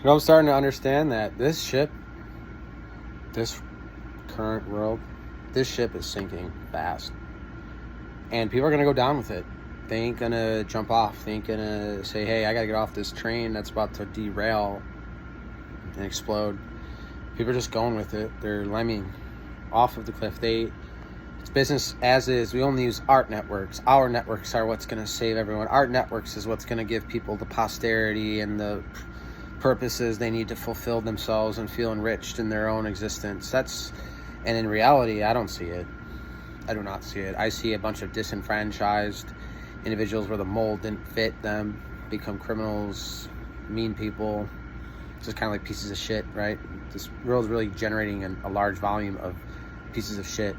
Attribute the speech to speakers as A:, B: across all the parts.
A: know, I'm starting to understand that this ship, this current world, this ship is sinking fast. And people are going to go down with it. They ain't going to jump off. They ain't going to say, hey, I got to get off this train that's about to derail and explode. People are just going with it. They're lemming off of the cliff. It's business as is. We only use art networks. Our networks are what's going to save everyone. Art networks is what's going to give people the posterity and the purposes they need to fulfill themselves and feel enriched in their own existence. And in reality, I don't see it. I do not see it. I see a bunch of disenfranchised individuals where the mold didn't fit them, become criminals, mean people, just kind of like pieces of shit, right? This world's really generating a large volume of pieces of shit.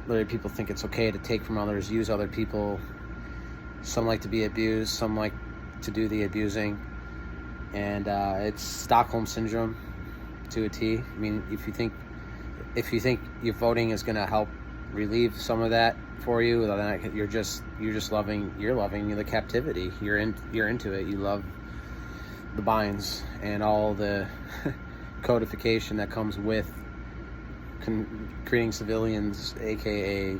A: Literally, people think it's okay to take from others, use other people. Some like to be abused, some like to do the abusing. And it's Stockholm Syndrome to a T. I mean, if you think your voting is going to help relieve some of that for you, then you're just loving the captivity. You're into it. You love the binds and all the codification that comes with creating civilians, aka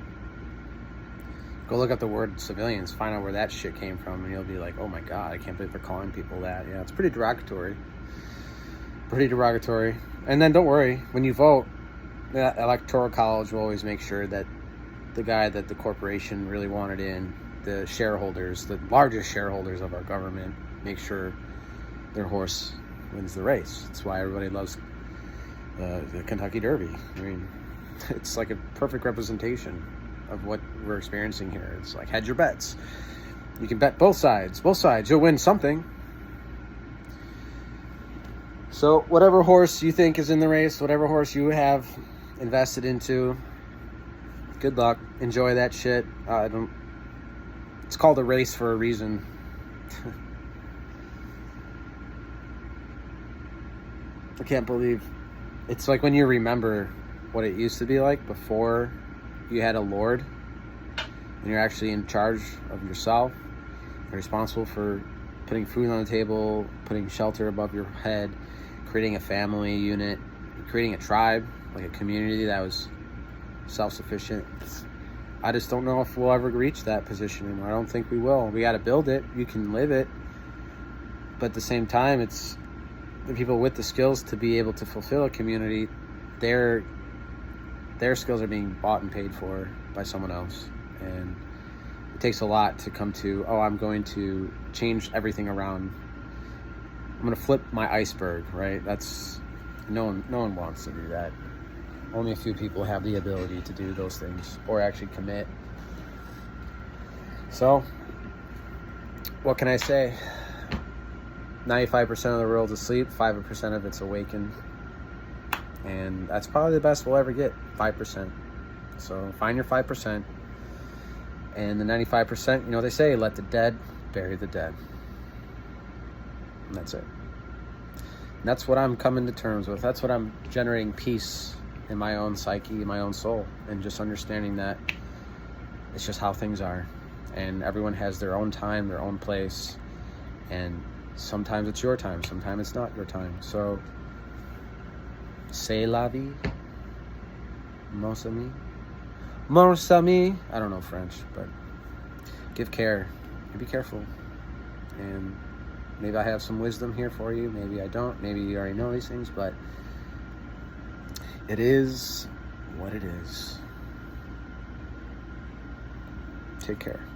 A: go look up the word civilians, find out where that shit came from, and you'll be like, oh my god, I can't believe they're calling people that. Yeah, it's pretty derogatory. And then don't worry, when you vote, the electoral college will always make sure that the guy that the corporation really wanted in, the shareholders, the largest shareholders of our government, make sure their horse wins the race. That's why everybody loves the Kentucky Derby. I mean, it's like a perfect representation of what we're experiencing here. It's like, hedge your bets. You can bet both sides. You'll win something. So whatever horse you think is in the race, whatever horse you have invested into, good luck. Enjoy that shit. It's called a race for a reason. I can't believe it's like when you remember what it used to be like before you had a lord and you're actually in charge of yourself. You're responsible for putting food on the table, putting shelter above your head, creating a family unit, creating a tribe, like a community that was self-sufficient. I just don't know if we'll ever reach that position anymore. I don't think we will. We got to build it. You can live it. But at the same time, it's the people with the skills to be able to fulfill a community, their skills are being bought and paid for by someone else. And it takes a lot to come to, I'm going to change everything around. I'm going to flip my iceberg, right? That's no one wants to do that. Only a few people have the ability to do those things or actually commit. So, what can I say? 95% of the world's asleep, 5% of it's awakened. And that's probably the best we'll ever get, 5%. So find your 5%. And the 95%, they say, let the dead bury the dead. And that's it. And that's what I'm coming to terms with. That's what I'm generating peace in my own psyche, in my own soul. And just understanding that it's just how things are. And everyone has their own time, their own place. And sometimes it's your time, sometimes it's not your time. So, c'est la vie, mon ami. I don't know French, but give care. Be careful. And maybe I have some wisdom here for you. Maybe I don't. Maybe you already know these things, but it is what it is. Take care.